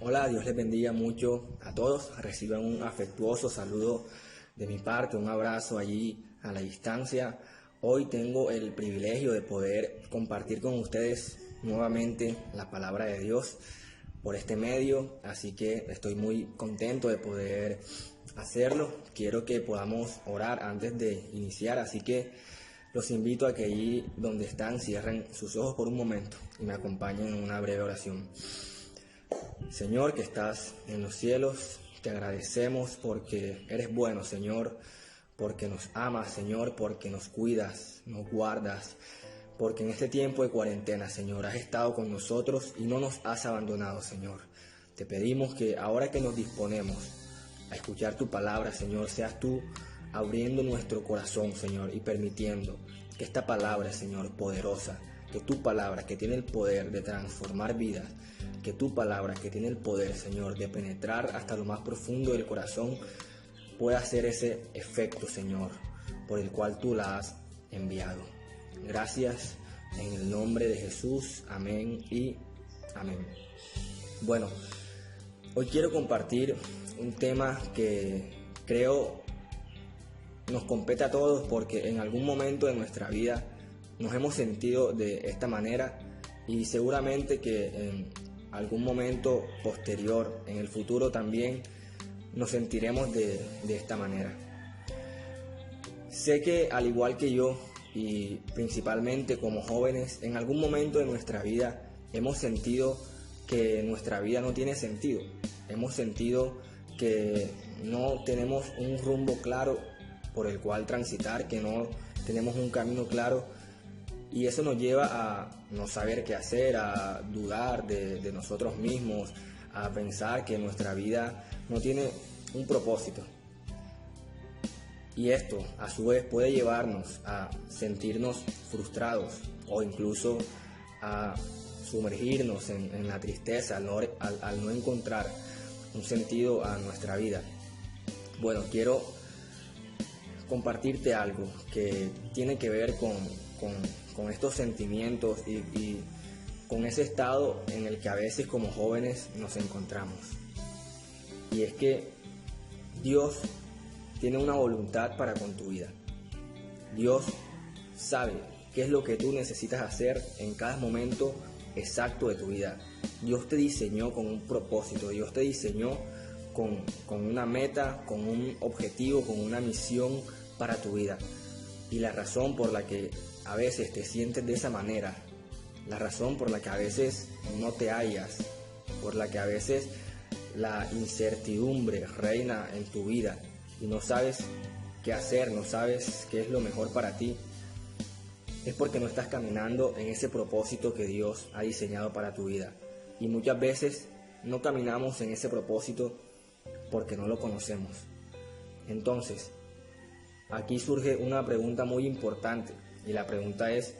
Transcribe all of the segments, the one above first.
Hola, Dios les bendiga mucho a todos. Reciban un afectuoso saludo de mi parte, un abrazo allí a la distancia. Hoy tengo el privilegio de poder compartir con ustedes nuevamente la palabra de Dios por este medio, así que estoy muy contento de poder hacerlo. Quiero que podamos orar antes de iniciar, así que los invito a que allí donde están cierren sus ojos por un momento y me acompañen en una breve oración. Señor, que estás en los cielos, te agradecemos porque eres bueno, Señor, porque nos amas, Señor, porque nos cuidas, nos guardas, porque en este tiempo de cuarentena, Señor, has estado con nosotros y no nos has abandonado, Señor. Te pedimos que ahora que nos disponemos a escuchar tu palabra, Señor, seas tú abriendo nuestro corazón, Señor, y permitiendo que esta palabra, Señor, poderosa, que tu palabra que tiene el poder de transformar vidas, que tu palabra que tiene el poder, Señor, de penetrar hasta lo más profundo del corazón, pueda hacer ese efecto, Señor, por el cual tú la has enviado. Gracias en el nombre de Jesús. Amén y amén. Bueno, hoy quiero compartir un tema que creo nos compete a todos porque en algún momento de nuestra vida nos hemos sentido de esta manera y seguramente que en algún momento posterior, en el futuro también, nos sentiremos de esta manera. Sé que al igual que yo y principalmente como jóvenes, en algún momento de nuestra vida hemos sentido que nuestra vida no tiene sentido. Hemos sentido que no tenemos un rumbo claro por el cual transitar, que no tenemos un camino claro. Y eso nos lleva a no saber qué hacer, a dudar de nosotros mismos, a pensar que nuestra vida no tiene un propósito. Y esto, a su vez, puede llevarnos a sentirnos frustrados o incluso a sumergirnos en la tristeza al no encontrar un sentido a nuestra vida. Bueno, quiero compartirte algo que tiene que ver con estos sentimientos y con ese estado en el que a veces como jóvenes nos encontramos. Y es que Dios tiene una voluntad para con tu vida. Dios sabe qué es lo que tú necesitas hacer en cada momento exacto de tu vida. Dios te diseñó con un propósito, Dios te diseñó con una meta, con un objetivo, con una misión para tu vida. Y la razón por la que a veces te sientes de esa manera, la razón por la que a veces no te hallas, por la que a veces la incertidumbre reina en tu vida y no sabes qué hacer, no sabes qué es lo mejor para ti, es porque no estás caminando en ese propósito que Dios ha diseñado para tu vida. Y muchas veces no caminamos en ese propósito porque no lo conocemos. Entonces, aquí surge una pregunta muy importante y la pregunta es: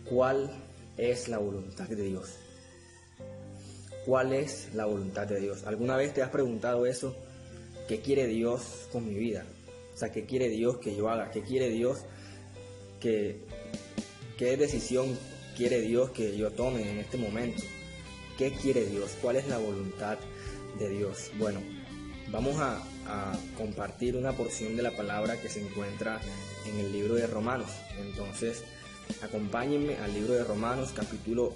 ¿cuál es la voluntad de Dios? ¿Cuál es la voluntad de Dios? ¿Alguna vez te has preguntado eso? ¿Qué quiere Dios con mi vida? O sea, ¿qué quiere Dios que yo haga? ¿Qué quiere Dios qué decisión quiere Dios que yo tome en este momento? ¿Qué quiere Dios? ¿Cuál es la voluntad de Dios? Bueno, vamos a compartir una porción de la palabra que se encuentra en el libro de Romanos. Entonces, acompáñenme al libro de Romanos, capítulo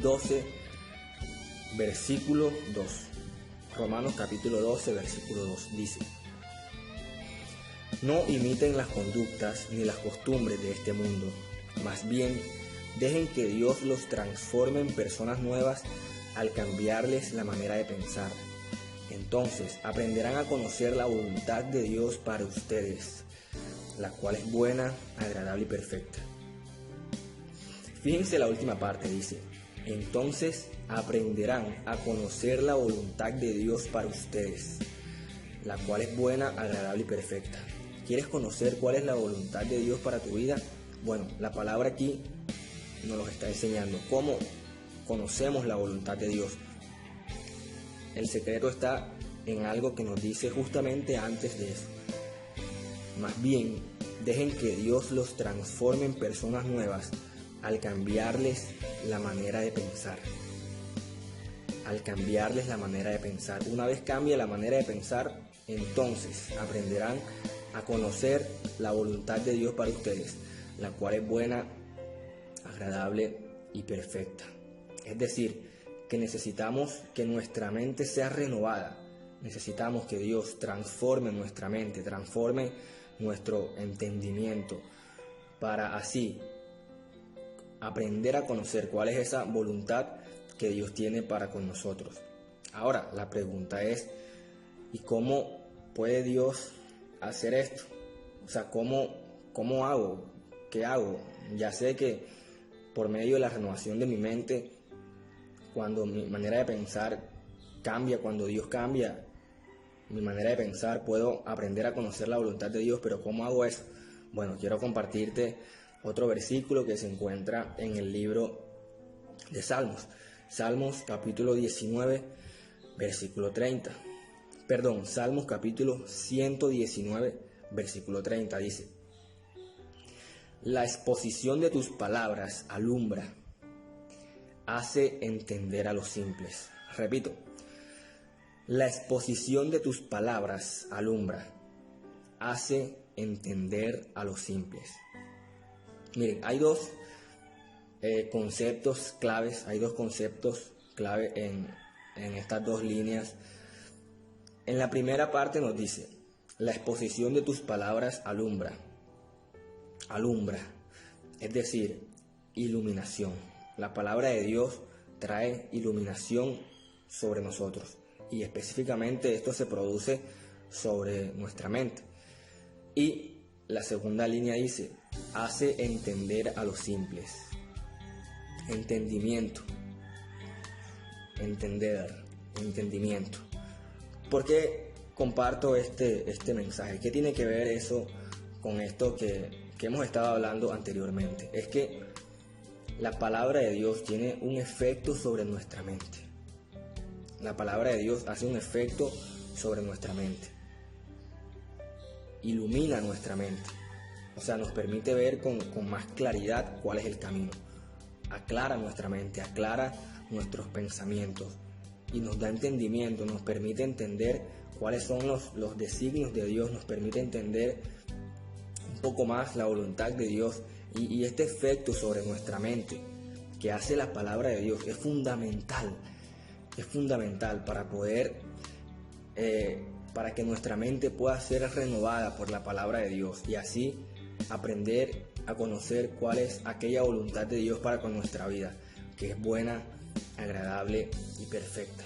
12, versículo 2. Romanos capítulo 12, versículo 2 dice: no imiten las conductas ni las costumbres de este mundo, más bien dejen que Dios los transforme en personas nuevas al cambiarles la manera de pensar. Entonces aprenderán a conocer la voluntad de Dios para ustedes, la cual es buena, agradable y perfecta. Fíjense la última parte, dice: entonces aprenderán a conocer la voluntad de Dios para ustedes, la cual es buena, agradable y perfecta. ¿Quieres conocer cuál es la voluntad de Dios para tu vida? Bueno, la palabra aquí nos lo está enseñando. ¿Cómo conocemos la voluntad de Dios? El secreto está en algo que nos dice justamente antes de eso. Más bien, dejen que Dios los transforme en personas nuevas al cambiarles la manera de pensar. al cambiarles la manera de pensar. Una vez cambie la manera de pensar, entonces aprenderán a conocer la voluntad de Dios para ustedes, la cual es buena, agradable y perfecta. Es decir, que necesitamos que nuestra mente sea renovada. Necesitamos que Dios transforme nuestra mente, transforme nuestro entendimiento, para así aprender a conocer cuál es esa voluntad que Dios tiene para con nosotros. Ahora, la pregunta es, ¿y cómo puede Dios hacer esto? O sea, ¿cómo hago? ¿Qué hago? Ya sé que por medio de la renovación de mi mente, cuando mi manera de pensar cambia, cuando Dios cambia mi manera de pensar, puedo aprender a conocer la voluntad de Dios. Pero ¿cómo hago eso? Bueno, quiero compartirte otro versículo que se encuentra en el libro de Salmos. Salmos capítulo 19, versículo 30. Salmos capítulo 119, versículo 30 dice: la exposición de tus palabras alumbra, hace entender a los simples. Repito, la exposición de tus palabras alumbra, hace entender a los simples. Miren, hay dos conceptos claves en estas dos líneas. En la primera parte nos dice, la exposición de tus palabras alumbra, es decir, iluminación. La palabra de Dios trae iluminación sobre nosotros, y específicamente esto se produce sobre nuestra mente. Y la segunda línea dice, hace entender a los simples. Entendimiento. Entendimiento. ¿Por qué comparto este mensaje? ¿Qué tiene que ver eso con esto que hemos estado hablando anteriormente? Es que la palabra de Dios tiene un efecto sobre nuestra mente. La palabra de Dios hace un efecto sobre nuestra mente. Ilumina nuestra mente. O sea, nos permite ver con más claridad cuál es el camino. Aclara nuestra mente, aclara nuestros pensamientos y nos da entendimiento, nos permite entender cuáles son los designios de Dios, nos permite entender un poco más la voluntad de Dios, y este efecto sobre nuestra mente que hace la palabra de Dios es fundamental para poder, para que nuestra mente pueda ser renovada por la palabra de Dios y así aprender a conocer cuál es aquella voluntad de Dios para con nuestra vida, que es buena, agradable y perfecta.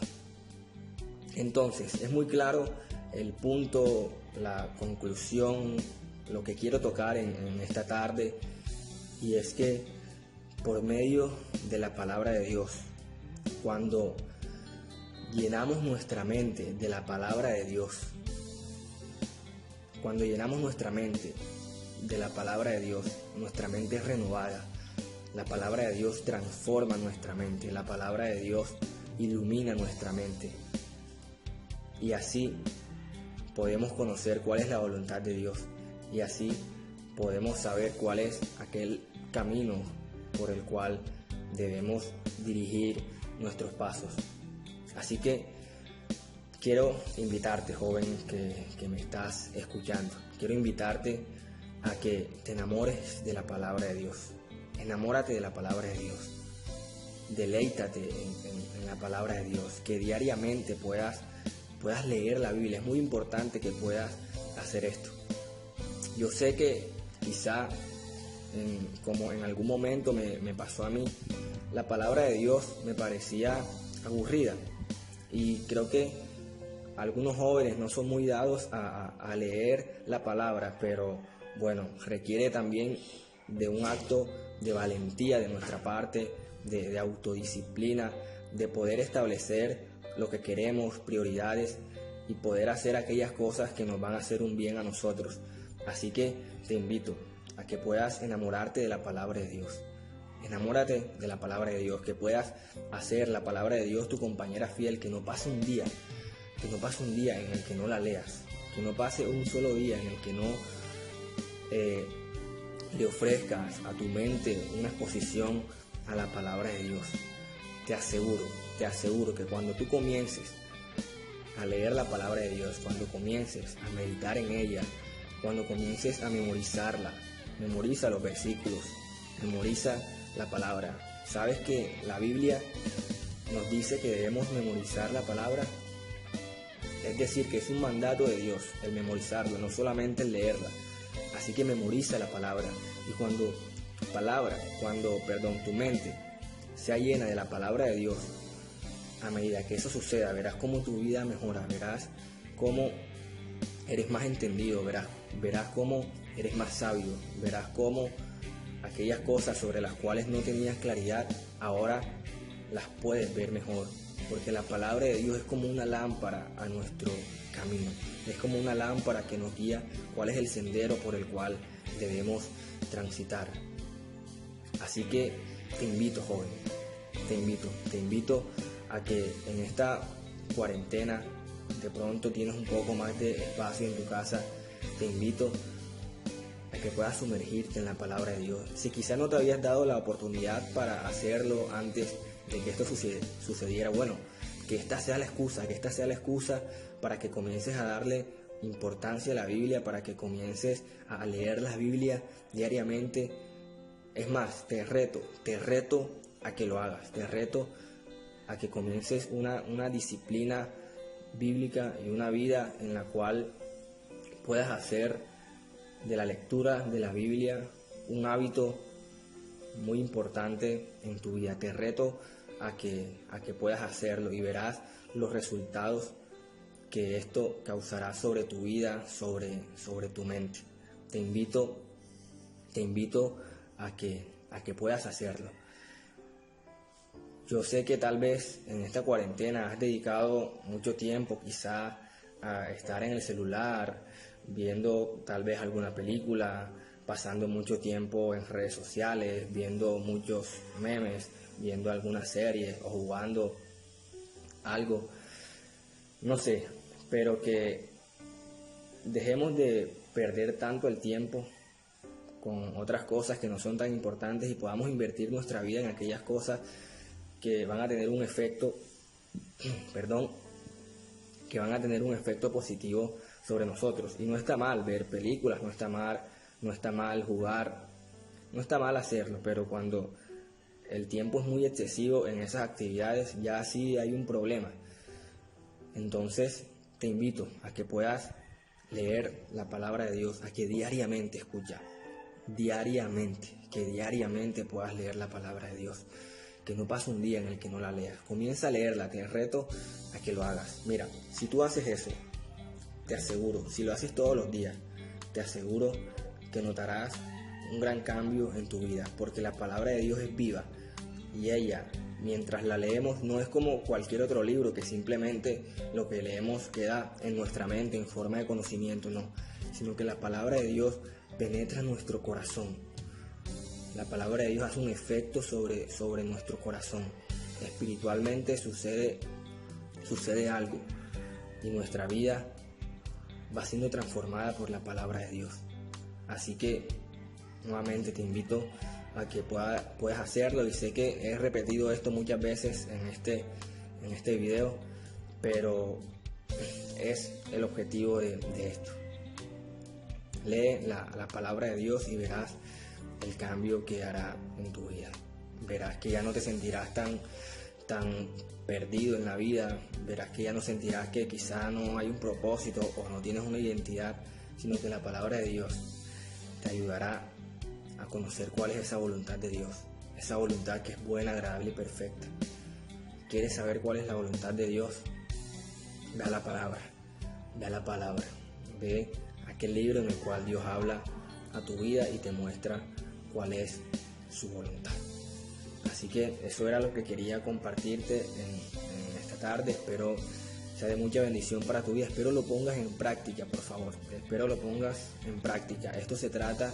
Entonces, es muy claro el punto, la conclusión, lo que quiero tocar en esta tarde, y es que por medio de la palabra de Dios, cuando llenamos nuestra mente de la palabra de Dios, cuando llenamos nuestra mente de la palabra de Dios, nuestra mente es renovada. La palabra de Dios transforma nuestra mente, la palabra de Dios ilumina nuestra mente. Y así podemos conocer cuál es la voluntad de Dios, y así podemos saber cuál es aquel camino por el cual debemos dirigir nuestros pasos. Así que quiero invitarte, joven, que me estás escuchando, quiero invitarte a que te enamores de la palabra de Dios. Enamórate de la palabra de Dios. Deleítate en la palabra de Dios. Que diariamente puedas leer la Biblia. Es muy importante que puedas hacer esto. Yo sé que quizá, como en algún momento me pasó a mí, la palabra de Dios me parecía aburrida. Y creo que algunos jóvenes no son muy dados a leer la palabra, pero bueno, requiere también de un acto de valentía de nuestra parte, de autodisciplina, de poder establecer lo que queremos, prioridades, y poder hacer aquellas cosas que nos van a hacer un bien a nosotros. Así que te invito a que puedas enamorarte de la palabra de Dios. Enamórate de la palabra de Dios, que puedas hacer la palabra de Dios tu compañera fiel, que no pase un día en el que no la leas, que no pase un solo día en el que no le ofrezcas a tu mente una exposición a la palabra de Dios. te aseguro que cuando tú comiences a leer la palabra de Dios, cuando comiences a meditar en ella, cuando comiences a memorizarla, memoriza los versículos, memoriza la palabra. ¿Sabes que la Biblia nos dice que debemos memorizar la palabra? Es decir, que es un mandato de Dios el memorizarla, no solamente el leerla. Así que memoriza la palabra. Y cuando tu mente sea llena de la palabra de Dios, a medida que eso suceda, verás cómo tu vida mejora, verás cómo eres más entendido, verás cómo eres más sabio, verás cómo aquellas cosas sobre las cuales no tenías claridad, ahora las puedes ver mejor, porque la palabra de Dios es como una lámpara a nuestro camino, es como una lámpara que nos guía cuál es el sendero por el cual debemos transitar. Así que te invito, joven, te invito a que en esta cuarentena de pronto tienes un poco más de espacio en tu casa, te invito a que puedas sumergirte en la palabra de Dios. Si quizás no te habías dado la oportunidad para hacerlo antes de que esto sucediera, bueno, que esta sea la excusa para que comiences a darle importancia a la Biblia, para que comiences a leer la Biblia diariamente. Es más, te reto a que lo hagas, te reto a que comiences una disciplina bíblica y una vida en la cual puedas hacer de la lectura de la Biblia un hábito muy importante en tu vida. Te reto a que puedas hacerlo y verás los resultados que esto causará sobre tu vida, sobre tu mente. Te invito a que puedas hacerlo. Yo sé que tal vez en esta cuarentena has dedicado mucho tiempo quizá a estar en el celular, viendo tal vez alguna película, pasando mucho tiempo en redes sociales, viendo muchos memes, viendo algunas series o jugando algo, no sé, pero que dejemos de perder tanto el tiempo con otras cosas que no son tan importantes y podamos invertir nuestra vida en aquellas cosas que van a tener un efecto, que van a tener un efecto positivo sobre nosotros. Y no está mal ver películas, no está mal jugar, no está mal hacerlo, pero cuando el tiempo es muy excesivo en esas actividades, ya sí hay un problema. Entonces te invito a que puedas leer la palabra de Dios, a que diariamente puedas leer la palabra de Dios. Que no pase un día en el que no la leas. Comienza a leerla, te reto a que lo hagas. Mira, si tú haces eso, te aseguro, si lo haces todos los días, te aseguro que notarás un gran cambio en tu vida, porque la palabra de Dios es viva y ella, mientras la leemos, no es como cualquier otro libro que simplemente lo que leemos queda en nuestra mente en forma de conocimiento, no, sino que la palabra de Dios penetra nuestro corazón. La palabra de Dios hace un efecto sobre nuestro corazón. Espiritualmente sucede algo y nuestra vida va siendo transformada por la palabra de Dios. Así que nuevamente te invito a que puedas hacerlo, y sé que he repetido esto muchas veces en este video, pero es el objetivo de esto. Lee la palabra de Dios y verás el cambio que hará en tu vida. Verás que ya no te sentirás tan perdido en la vida, verás que ya no sentirás que quizá no hay un propósito o no tienes una identidad, sino que la palabra de Dios te ayudará a conocer cuál es esa voluntad de Dios, esa voluntad que es buena, agradable y perfecta. ¿Quieres saber cuál es la voluntad de Dios? Ve a la palabra, ve a aquel libro en el cual Dios habla a tu vida y te muestra cuál es su voluntad. Así que eso era lo que quería compartirte en esta tarde. Espero sea de mucha bendición para tu vida. Espero lo pongas en práctica, por favor. Espero lo pongas en práctica. Esto se trata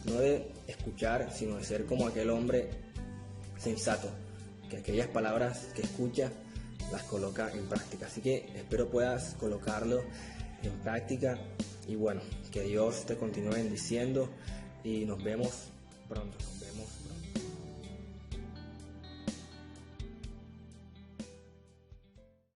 no de escuchar, sino de ser como aquel hombre sensato, que aquellas palabras que escucha las coloca en práctica. Así que espero puedas colocarlo en práctica y bueno, que Dios te continúe bendiciendo y nos vemos pronto.